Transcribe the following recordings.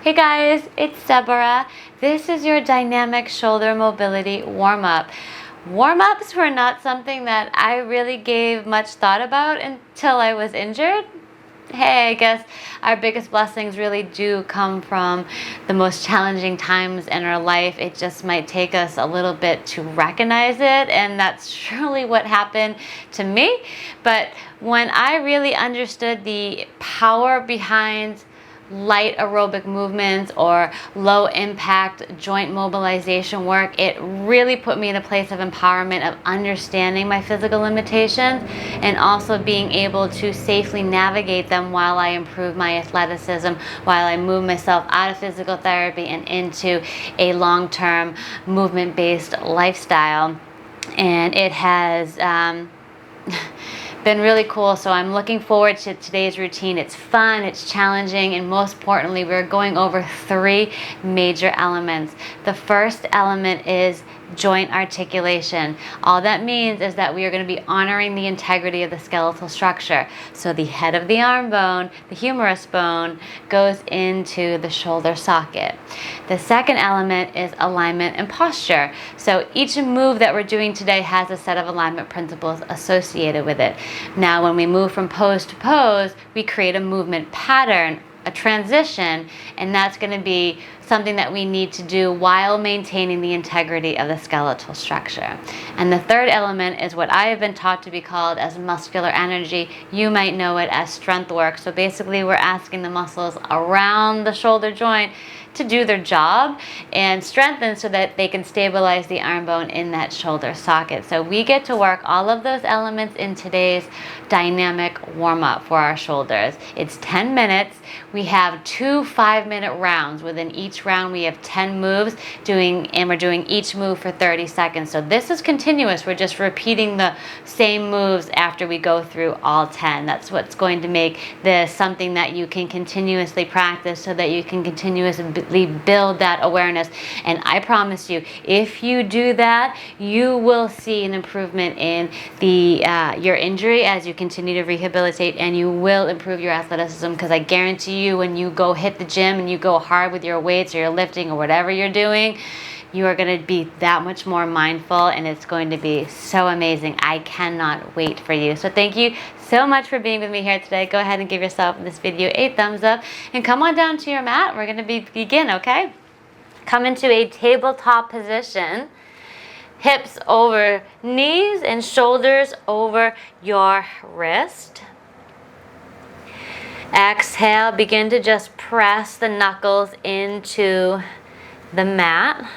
Hey guys, it's Deborah. This is your dynamic shoulder mobility warm-up. Warm-ups were not something that I really gave much thought about until I was injured. Hey, I guess our biggest blessings really do come from the most challenging times in our life. It just might take us a little bit to recognize it, and that's surely what happened to me. But when I really understood the power behind light aerobic movements or low impact joint mobilization work, it really put me in a place of empowerment, of understanding my physical limitations and also being able to safely navigate them while I improve my athleticism, while I move myself out of physical therapy and into a long-term movement-based lifestyle. And it has been really cool. So I'm looking forward to today's routine. It's fun, it's challenging, and most importantly, we're going over 3 major elements. The first element is joint articulation. All that means is that we are going to be honoring the integrity of the skeletal structure. So the head of the arm bone, the humerus bone, goes into the shoulder socket. The second element is alignment and posture. So each move that we're doing today has a set of alignment principles associated with it. Now, when we move from pose to pose, we create a movement pattern, a transition, and that's going to be something that we need to do while maintaining the integrity of the skeletal structure. And the third element is what I have been taught to be called as muscular energy. You might know it as strength work. So basically, we're asking the muscles around the shoulder joint to do their job and strengthen so that they can stabilize the arm bone in that shoulder socket. So we get to work all of those elements in today's dynamic warm-up for our shoulders. It's 10 minutes. We have 2 5-minute rounds. Within each round, we have 10 moves, and we're doing each move for 30 seconds. So this is continuous. We're just repeating the same moves after we go through all 10. That's what's going to make this something that you can continuously practice so that you can continuously build that awareness. And I promise you, if you do that, you will see an improvement in your injury as you continue to rehabilitate, and you will improve your athleticism, because I guarantee you, when you go hit the gym and you go hard with your weights or your lifting or whatever you're doing, you are going to be that much more mindful, and it's going to be so amazing. I cannot wait for you. So thank you so much for being with me here today. Go ahead and give yourself this video a thumbs up and come on down to your mat. We're going to begin, okay? Come into a tabletop position. Hips over knees and shoulders over your wrist. Exhale, begin to just press the knuckles into the mat.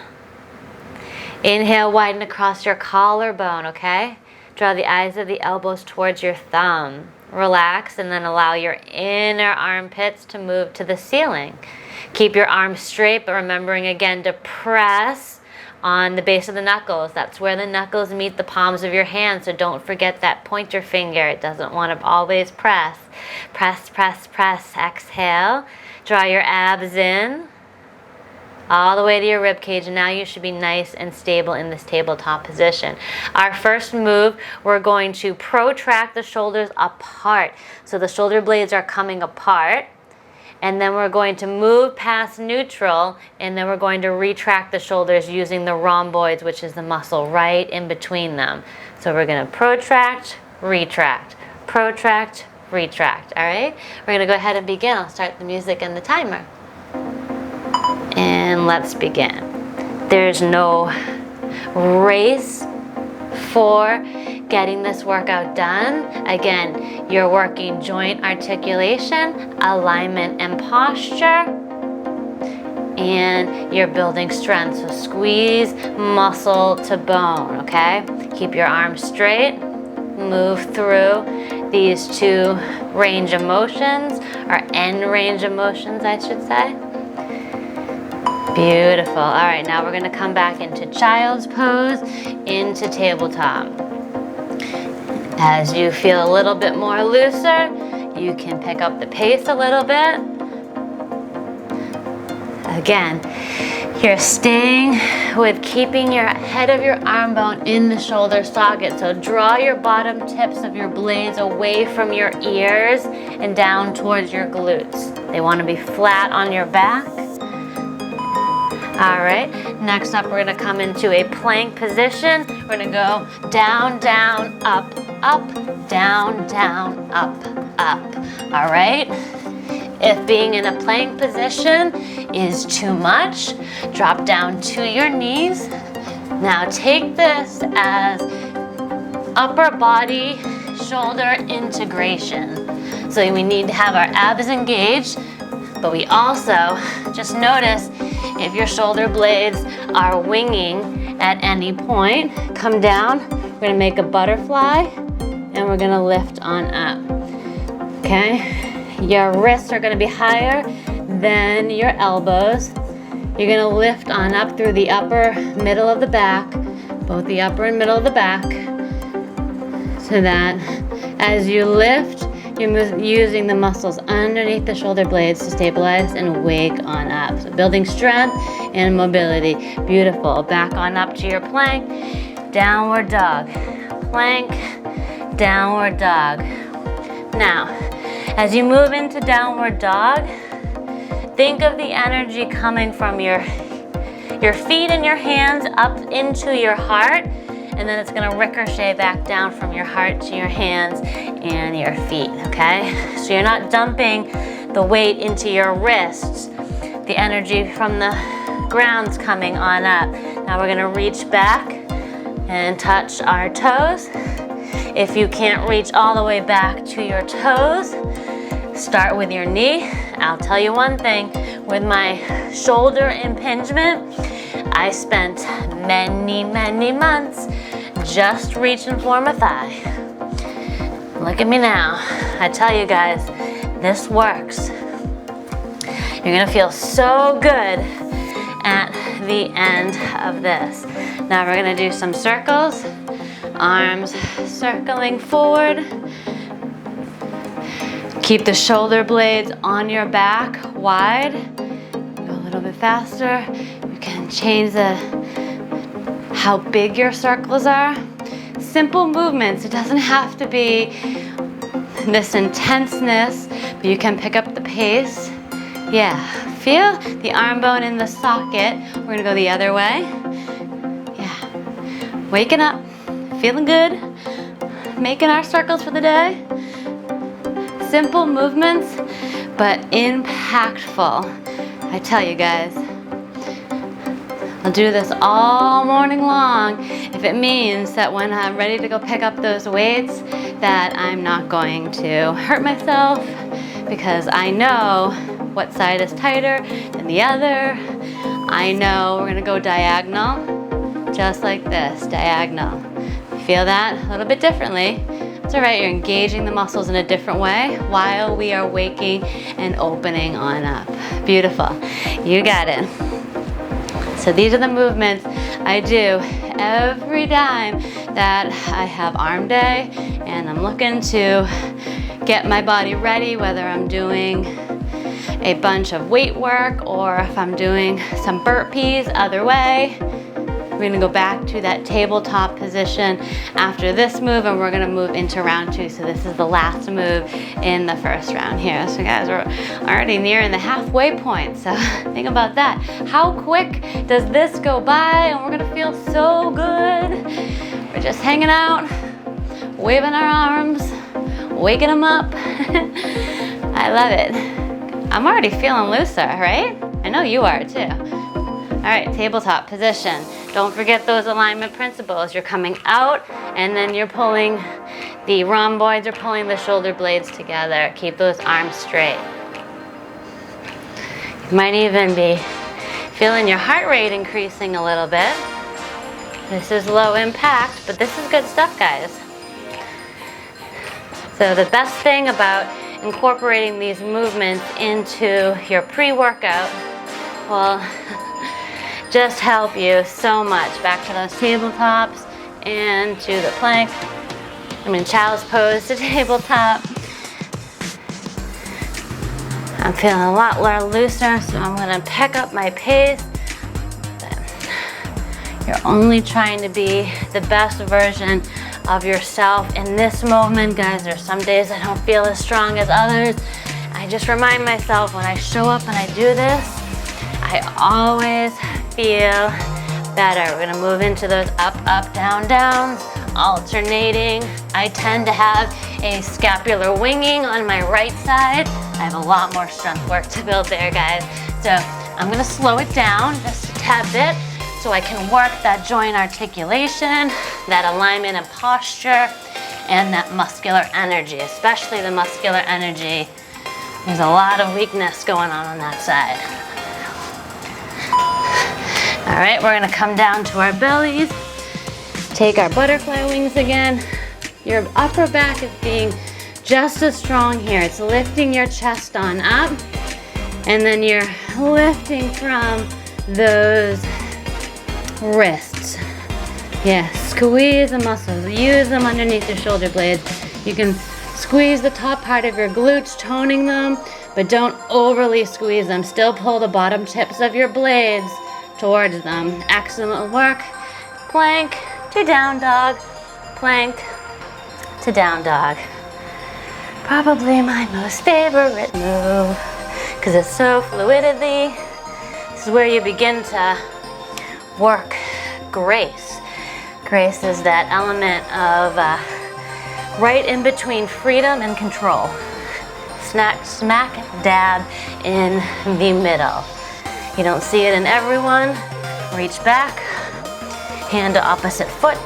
Inhale, widen across your collarbone, okay? Draw the eyes of the elbows towards your thumb. Relax and then allow your inner armpits to move to the ceiling. Keep your arms straight, but remembering again to press on the base of the knuckles. That's where the knuckles meet the palms of your hands, so don't forget that pointer finger. It doesn't want to always press. Press, press, press. Exhale. Draw your abs in all the way to your rib cage, and now you should be nice and stable in this tabletop position. Our first move, we're going to protract the shoulders apart. So the shoulder blades are coming apart. And then we're going to move past neutral, and then we're going to retract the shoulders using the rhomboids, which is the muscle right in between them. So we're going to protract, retract, protract, retract. All right? We're going to go ahead and begin. I'll start the music and the timer. And let's begin. There's no race for getting this workout done. Again, you're working joint articulation, alignment and posture, and you're building strength. So squeeze muscle to bone, okay? Keep your arms straight. Move through these 2 range of motions, or end range of motions, I should say. Beautiful. All right, now we're going to come back into child's pose, into tabletop. As you feel a little bit more looser, you can pick up the pace a little bit. Again, you're staying with keeping your head of your arm bone in the shoulder socket. So draw your bottom tips of your blades away from your ears and down towards your glutes. They want to be flat on your back. All right, next up we're gonna come into a plank position. We're gonna go down, down, up, up, down, down, up, up. All right? If being in a plank position is too much, drop down to your knees. Now take this as upper body shoulder integration. So we need to have our abs engaged, but we also, just notice if your shoulder blades are winging at any point, come down. We're gonna make a butterfly and we're gonna lift on up, okay? Your wrists are gonna be higher than your elbows. You're gonna lift on up through the upper middle of the back, both the upper and middle of the back, so that as you lift, you're using the muscles underneath the shoulder blades to stabilize and wake on up. So building strength and mobility. Beautiful. Back on up to your plank. Downward dog. Plank, downward dog. Now, as you move into downward dog, think of the energy coming from your feet and your hands up into your heart, and then it's gonna ricochet back down from your heart to your hands and your feet, okay? So you're not dumping the weight into your wrists. The energy from the ground's coming on up. Now we're gonna reach back and touch our toes. If you can't reach all the way back to your toes, start with your knee. I'll tell you one thing, with my shoulder impingement, I spent many, many months just reaching for my thigh. Look at me now. I tell you guys, this works. You're gonna feel so good at the end of this. Now we're gonna do some circles. Arms circling forward. Keep the shoulder blades on your back wide. Go a little bit faster. You can change how big your circles are. Simple movements. It doesn't have to be this intenseness, but you can pick up the pace. Yeah, feel the arm bone in the socket. We're gonna go the other way. Yeah, waking up, feeling good, making our circles for the day. Simple movements, but impactful. I tell you guys, I'll do this all morning long if it means that when I'm ready to go pick up those weights that I'm not going to hurt myself, because I know what side is tighter than the other. I know we're gonna go diagonal, just like this, diagonal. Feel that a little bit differently. It's all right, you're engaging the muscles in a different way while we are waking and opening on up. Beautiful, you got it. So these are the movements I do every time that I have arm day and I'm looking to get my body ready, whether I'm doing a bunch of weight work or if I'm doing some burpees, other way. We're gonna go back to that tabletop position after this move, and we're gonna move into round two. So this is the last move in the first round here. So guys, we're already nearing the halfway point. So think about that. How quick does this go by? And we're gonna feel so good. We're just hanging out, waving our arms, waking them up. I love it. I'm already feeling looser, right? I know you are too. All right, tabletop position. Don't forget those alignment principles. You're coming out and then you're pulling the rhomboids or pulling the shoulder blades together. Keep those arms straight. You might even be feeling your heart rate increasing a little bit. This is low impact, but this is good stuff, guys. So the best thing about incorporating these movements into your pre-workout will just help you so much. Back to those tabletops and to the plank. I'm in child's pose to tabletop. I'm feeling a lot looser, so I'm gonna pick up my pace. You're only trying to be the best version of yourself in this moment, guys. There's some days I don't feel as strong as others. I just remind myself when I show up and I do this, I always feel better. We're gonna move into those up, up, down, downs, alternating. I tend to have a scapular winging on my right side. I have a lot more strength work to build there, guys. So I'm gonna slow it down just a tad bit so I can work that joint articulation, that alignment and posture, and that muscular energy, especially the muscular energy. There's a lot of weakness going on that side. All right, we're gonna come down to our bellies. Take our butterfly wings again. Your upper back is being just as strong here. It's lifting your chest on up, and then you're lifting from those wrists. Yeah, squeeze the muscles. Use them underneath your shoulder blades. You can squeeze the top part of your glutes, toning them, but don't overly squeeze them. Still pull the bottom tips of your blades towards them. Excellent work. Plank to down dog. Plank to down dog. Probably my most favorite move because it's so fluidity. This is where you begin to work grace. Grace is that element of right in between freedom and control. Smack dab in the middle. You don't see it in everyone. Reach back, hand to opposite foot.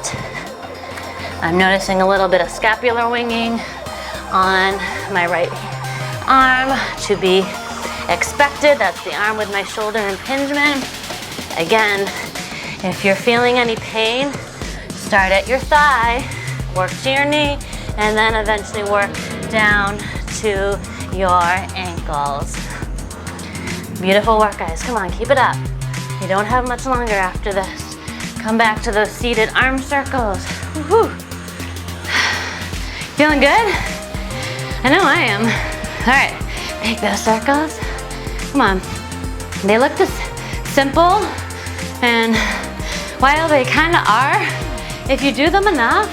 I'm noticing a little bit of scapular winging on my right arm, to be expected. That's the arm with my shoulder impingement. Again, if you're feeling any pain, start at your thigh, work to your knee, and then eventually work down to your ankles. Beautiful work, guys. Come on, keep it up. You don't have much longer after this. Come back to those seated arm circles. Woo-hoo. Feeling good? I know I am. All right, make those circles. Come on. They look this simple, and while they kind of are, if you do them enough,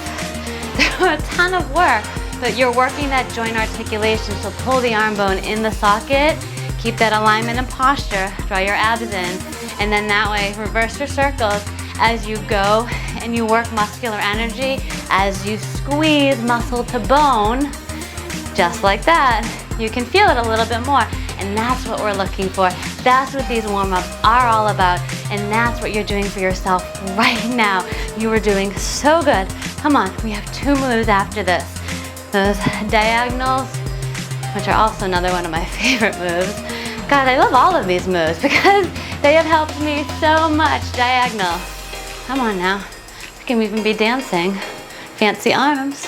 they're a ton of work, but you're working that joint articulation, so pull the arm bone in the socket, keep that alignment and posture, draw your abs in, and then that way reverse your circles as you go and you work muscular energy, as you squeeze muscle to bone, just like that. You can feel it a little bit more, and that's what we're looking for. That's what these warm-ups are all about, and that's what you're doing for yourself right now. You are doing so good. Come on, we have 2 moves after this. Those diagonals, which are also another one of my favorite moves. God, I love all of these moves because they have helped me so much. Diagonal. Come on now. You can even be dancing. Fancy arms.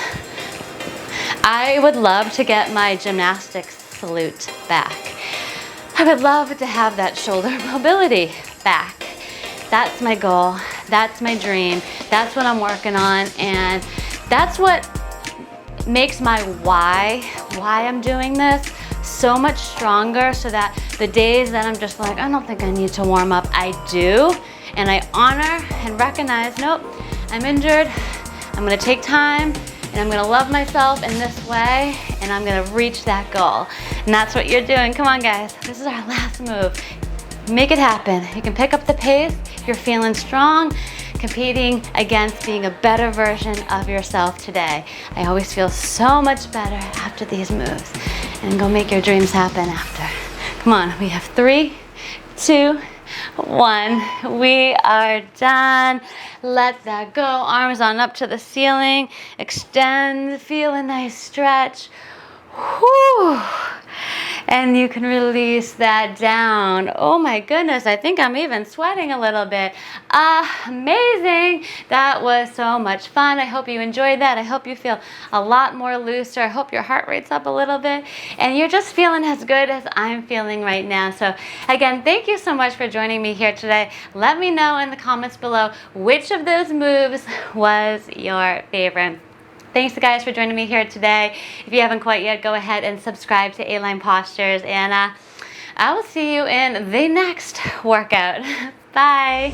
I would love to get my gymnastics salute back. I would love to have that shoulder mobility back. That's my goal. That's my dream. That's what I'm working on. And that's what makes my why I'm doing this so much stronger, so that the days that I'm just like, I don't think I need to warm up, I do. And I honor and recognize, nope, I'm injured. I'm gonna take time, and I'm gonna love myself in this way, and I'm gonna reach that goal. And that's what you're doing. Come on, guys. This is our last move. Make it happen. You can pick up the pace. You're feeling strong, competing against being a better version of yourself today. I always feel so much better after these moves. And go make your dreams happen after. Come on, we have 3, 2, 1. We are done. Let that go. Arms on up to the ceiling. Extend. Feel a nice stretch. Whew. And you can release that down. Oh my goodness, I think I'm even sweating a little bit. Amazing. That was so much fun. I hope you enjoyed that. I hope you feel a lot more looser. I hope your heart rate's up a little bit and you're just feeling as good as I'm feeling right now. So again, thank you so much for joining me here today. Let me know in the comments below which of those moves was your favorite. Thanks guys for joining me here today. If you haven't quite yet, go ahead and subscribe to Aline Postures, and I will see you in the next workout. Bye.